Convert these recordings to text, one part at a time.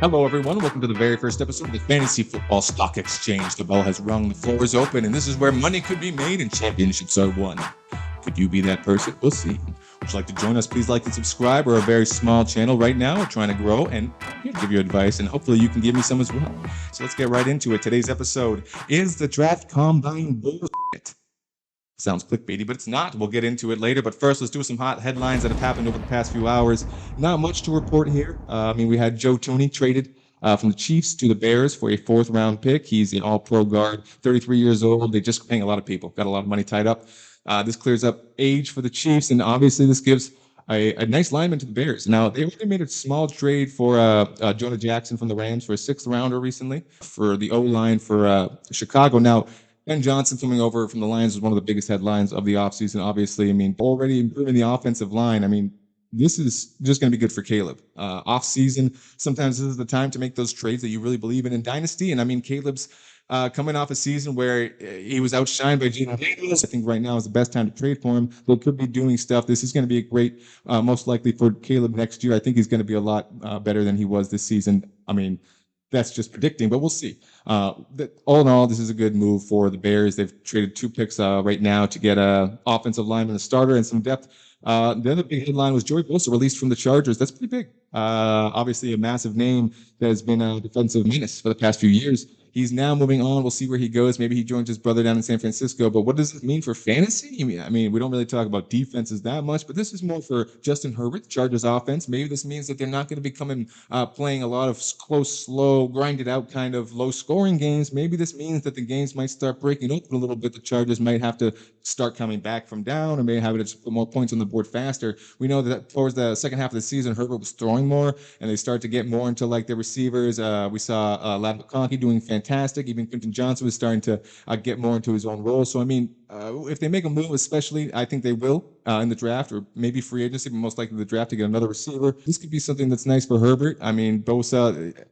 Hello, everyone. Welcome to the very first episode of the Fantasy Football Stock Exchange. The bell has rung, the floor is open, and this is where money could be made and championships are won. Could you be that person? We'll see. Would you like to join us? Please like and subscribe. We're a very small channel right now. We're trying to grow and give you advice, and hopefully you can give me some as well. So let's get right into it. Today's episode is the draft combine bullshit. Sounds clickbaity, but it's not. We'll get into it later. But first, let's do some hot headlines that have happened over the past few hours. Not much to report here. We had Joe Tooney traded from the Chiefs to the Bears for a fourth-round pick. He's an all-pro guard, 33 years old. They just paying a lot of people, got a lot of money tied up. This clears up age for the Chiefs, and obviously this gives a nice lineman to the Bears. Now, they already made a small trade for Jonah Jackson from the Rams for a sixth-rounder recently for the O-line for Chicago. Now, Ben Johnson coming over from the Lions was one of the biggest headlines of the offseason, obviously. Already improving the offensive line. This is just going to be good for Caleb. Off-season, sometimes this is the time to make those trades that you really believe in Dynasty. And Caleb's coming off a season where he was outshined by Geno Daniels. I think right now is the best time to trade for him. They could be doing stuff. This is going to be a great, most likely for Caleb next year. I think he's going to be a lot better than he was this season. That's just predicting, but we'll see. All in all, this is a good move for the Bears. They've traded two picks right now to get an offensive lineman, a starter, and some depth. The other big headline was Joey Bosa released from the Chargers. That's pretty big. Obviously, a massive name that has been a defensive menace for the past few years. He's now moving on. We'll see where he goes. Maybe he joins his brother down in San Francisco. But what does this mean for fantasy? We don't really talk about defenses that much, but this is more for Justin Herbert, Chargers offense. Maybe this means that they're not going to be playing a lot of close, slow, grinded out kind of low scoring games. Maybe this means that the games might start breaking open a little bit. The Chargers might have to start coming back from down, or maybe have to put more points on the board faster. We know that towards the second half of the season, Herbert was throwing more, and they start to get more into like their receivers. We saw Ladd McConkey doing fantastic. Even Quentin Johnson was starting to get more into his own role. So if they make a move, especially, I think they will in the draft, or maybe free agency, but most likely the draft to get another receiver. This could be something that's nice for Herbert. Bosa,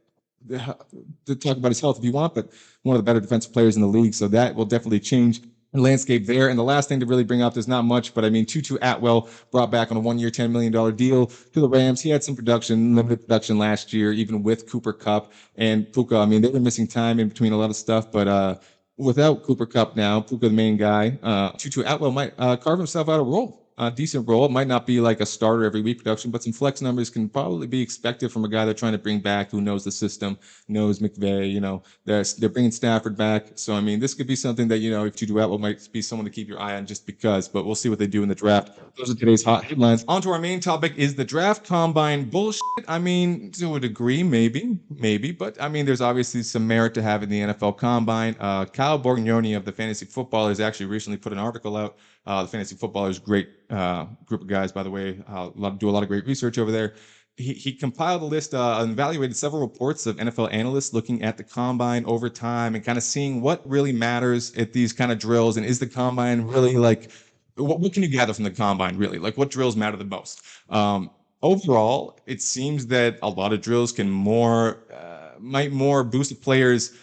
to talk about his health if you want, but one of the better defensive players in the league. So that will definitely change the landscape there. And the last thing to really bring up, there's not much, but Tutu Atwell brought back on a 1-year, $10 million deal to the Rams. He had some limited production last year, even with Cooper Kupp and Puka. They were missing time in between a lot of stuff, but without Cooper Kupp now, Puka the main guy, Tutu Atwell might carve himself out a role. A decent role. It might not be like a starter every week production, but some flex numbers can probably be expected from a guy they're trying to bring back who knows the system, knows McVay. They're bringing Stafford back. So, this could be something that, if Tutu Atwell might be someone to keep your eye on just because, but we'll see what they do in the draft. Those are today's hot headlines. On to our main topic is the draft combine bullshit. To a degree, maybe, but there's obviously some merit to having the NFL combine. Kyle Borgognoni of the Fantasy Footballers actually recently put an article out. The Fantasy Footballers, great group of guys, by the way, do a lot of great research over there. He compiled a list and evaluated several reports of NFL analysts looking at the combine over time and kind of seeing what really matters at these kind of drills, and is the combine really what can you gather from the combine really? Like, what drills matter the most? Overall, it seems that a lot of drills can might more boost a player's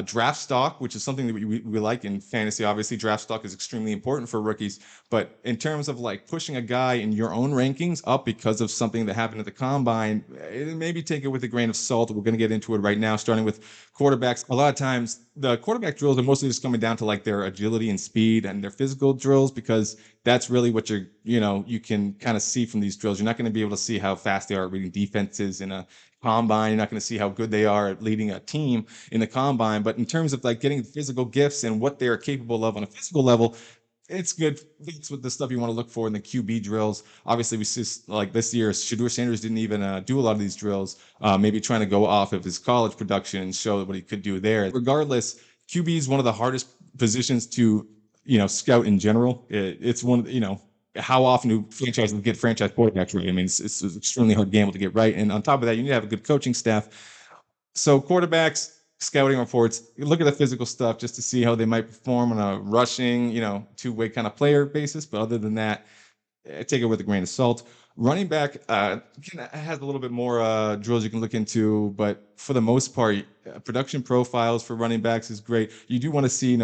draft stock, which is something that we like in fantasy. Obviously, draft stock is extremely important for rookies. But in terms of pushing a guy in your own rankings up because of something that happened at the combine, maybe take it with a grain of salt. We're going to get into it right now, starting with quarterbacks. A lot of times, the quarterback drills are mostly just coming down to their agility and speed and their physical drills, because that's really what you can kind of see from these drills. You're not going to be able to see how fast they are reading defenses in a combine. You're not going to see how good they are at leading a team in the combine. But in terms of getting the physical gifts and what they are capable of on a physical level, it's good. That's what the stuff you want to look for in the QB drills. Obviously, we see this year, Shedeur Sanders didn't even do a lot of these drills, maybe trying to go off of his college production and show what he could do there. Regardless, QB is one of the hardest positions to scout in general. It's one of how often do franchises get franchise quarterbacks right? It's an extremely hard gamble to get right. And on top of that, you need to have a good coaching staff. So quarterbacks, scouting reports, you look at the physical stuff just to see how they might perform on a rushing, two-way kind of player basis. But other than that, take it with a grain of salt. Running back has a little bit more drills you can look into, but for the most part, production profiles for running backs is great. You do want to see,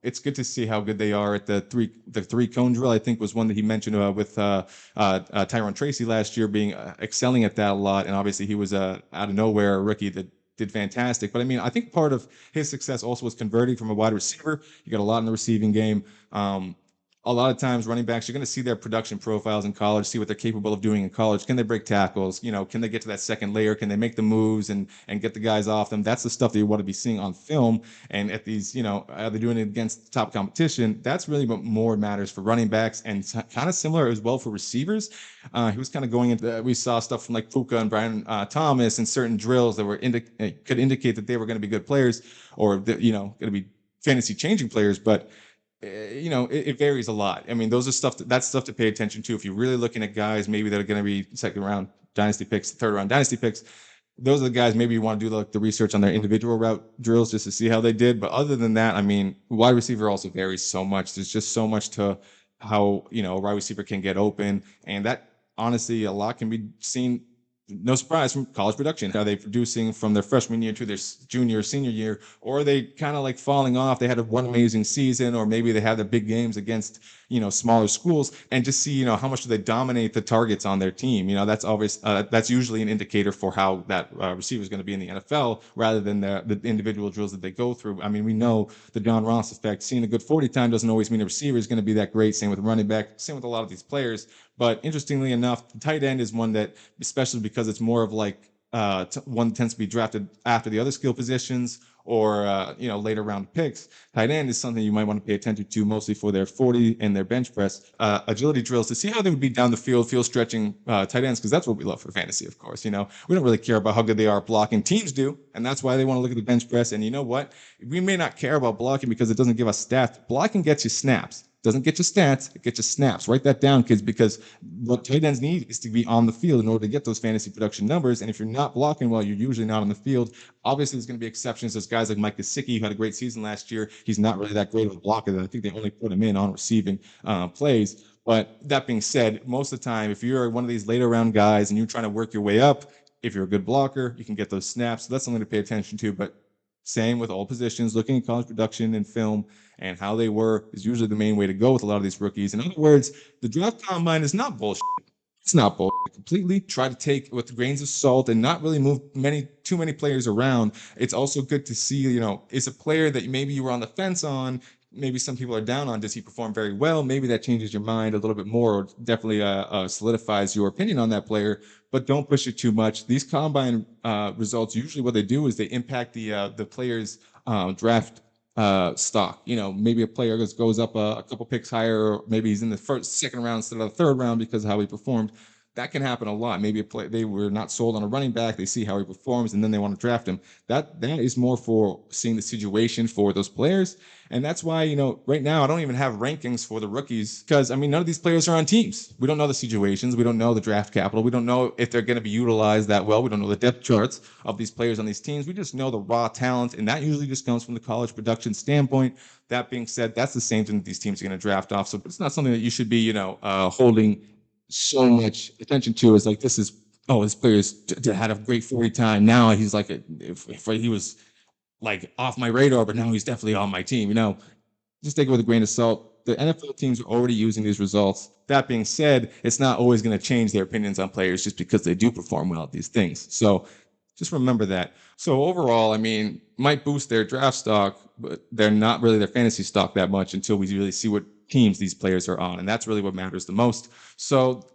it's good to see how good they are at the three cone drill. I think was one that he mentioned with Tyron Tracy last year being excelling at that a lot, and obviously he was out of nowhere a rookie that did fantastic. But I mean, I think part of his success also was converting from a wide receiver. You got a lot in the receiving game. A lot of times running backs, you're going to see their production profiles in college, see what they're capable of doing in college. Can they break tackles? Can they get to that second layer? Can they make the moves and get the guys off them? That's the stuff that you want to be seeing on film. And at these, are they doing it against top competition? That's really what more matters for running backs, and kind of similar as well for receivers. He was kind of going into, we saw stuff from like Puka and Brian Thomas and certain drills that could indicate that they were going to be good players, or going to be fantasy changing players. But it varies a lot. I mean, those are that's stuff to pay attention to. If you're really looking at guys, maybe that are going to be second round dynasty picks, third round dynasty picks, those are the guys maybe you want to do the research on their individual route drills just to see how they did. But other than that, I mean, wide receiver also varies so much. There's just so much to how, a wide receiver can get open. And that honestly, a lot can be seen, no surprise, from college production. Are they producing from their freshman year to their junior or senior year, or are they kind of like falling off? They had one amazing season, or maybe they have their big games against smaller schools, and just see how much do they dominate the targets on their team. That's always that's usually an indicator for how that receiver is going to be in the NFL, rather than the individual drills that they go through. I mean, we know the John Ross effect. Seeing a good 40 time doesn't always mean a receiver is going to be that great. Same with running back. Same with a lot of these players. But interestingly enough, the tight end is one that, especially because it's more of like one tends to be drafted after the other skill positions, or later round picks. Tight end is something you might want to pay attention to, mostly for their 40 and their bench press agility drills, to see how they would be down the field stretching tight ends, because that's what we love for fantasy. Of course, we don't really care about how good they are at blocking. Teams do, and that's why they want to look at the bench press. And you know what? We may not care about blocking because it doesn't give us stats. Blocking gets you snaps. Doesn't get you stats, it gets you snaps. Write that down, kids, because what tight ends need is to be on the field in order to get those fantasy production numbers. And if you're not blocking well, you're usually not on the field. Obviously, there's going to be exceptions. There's guys like Mike Gesicki, who had a great season last year. He's not really that great of a blocker. I think they only put him in on receiving plays. But that being said, most of the time, if you're one of these later round guys and you're trying to work your way up, if you're a good blocker, you can get those snaps. So that's something to pay attention to. But same with all positions, looking at college production and film and how they were is usually the main way to go with a lot of these rookies. In other words, the draft combine is not bullshit. It's not bullshit completely. Try to take with grains of salt and not really move too many players around. It's also good to see, is a player that maybe you were on the fence on, maybe some people are down on, does he perform very well? Maybe that changes your mind a little bit more, or definitely solidifies your opinion on that player. But don't push it too much. These combine results, usually what they do is they impact the player's draft stock. Maybe a player goes up a couple picks higher, or maybe he's in the second round instead of the third round because of how he performed. That can happen a lot. Maybe they were not sold on a running back. They see how he performs, and then they want to draft him. That is more for seeing the situation for those players. And that's why, right now I don't even have rankings for the rookies, because, none of these players are on teams. We don't know the situations. We don't know the draft capital. We don't know if they're going to be utilized that well. We don't know the depth charts of these players on these teams. We just know the raw talent, and that usually just comes from the college production standpoint. That being said, that's the same thing that these teams are going to draft off. So it's not something that you should be, holding so much attention to. Is like, this player had a great 40 time. Now he's like, if he was like off my radar, but now he's definitely on my team. Just take it with a grain of salt. The NFL teams are already using these results. That being said, it's not always going to change their opinions on players just because they do perform well at these things. So just remember that. So overall, might boost their draft stock, but they're not really their fantasy stock that much until we really see what teams these players are on. And that's really what matters the most. So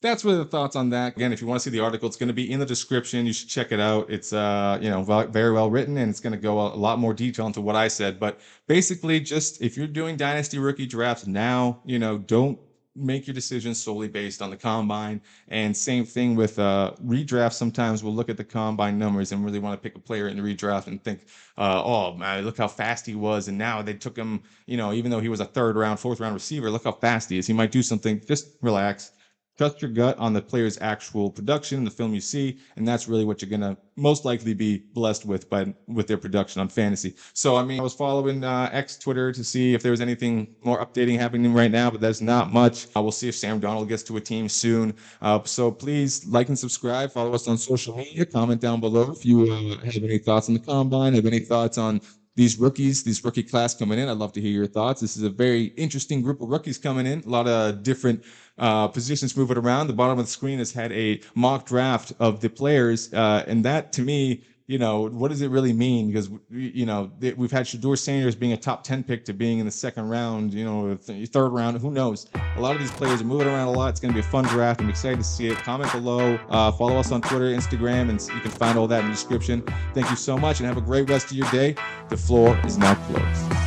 that's really the thoughts on that. Again, if you want to see the article, it's going to be in the description. You should check it out. It's very well written, and it's going to go a lot more detail into what I said. But basically, just if you're doing dynasty rookie drafts now, don't make your decisions solely based on the combine. And same thing with redraft. Sometimes we'll look at the combine numbers and really want to pick a player in the redraft and think, oh man, look how fast he was. And now they took him, even though he was a third round, fourth round receiver, look how fast he is. He might do something. Just relax. Trust your gut on the player's actual production, the film you see, and that's really what you're going to most likely be blessed with their production on fantasy. So, I was following X Twitter to see if there was anything more updating happening right now, but there's not much. We'll see if Sam Donald gets to a team soon. So please like and subscribe. Follow us on social media. Comment down below if you have any thoughts on the combine, have any thoughts on these rookies, this rookie class coming in. I'd love to hear your thoughts. This is a very interesting group of rookies coming in. A lot of different positions moving around. The bottom of the screen has had a mock draft of the players, and that to me, what does it really mean? Because we've had Shedeur Sanders being a top 10 pick to being in the second round, third round. Who knows? A lot of these players are moving around a lot. It's going to be a fun draft. I'm excited to see it. Comment below. Follow us on Twitter, Instagram, and you can find all that in the description. Thank you so much, and have a great rest of your day. The floor is now closed.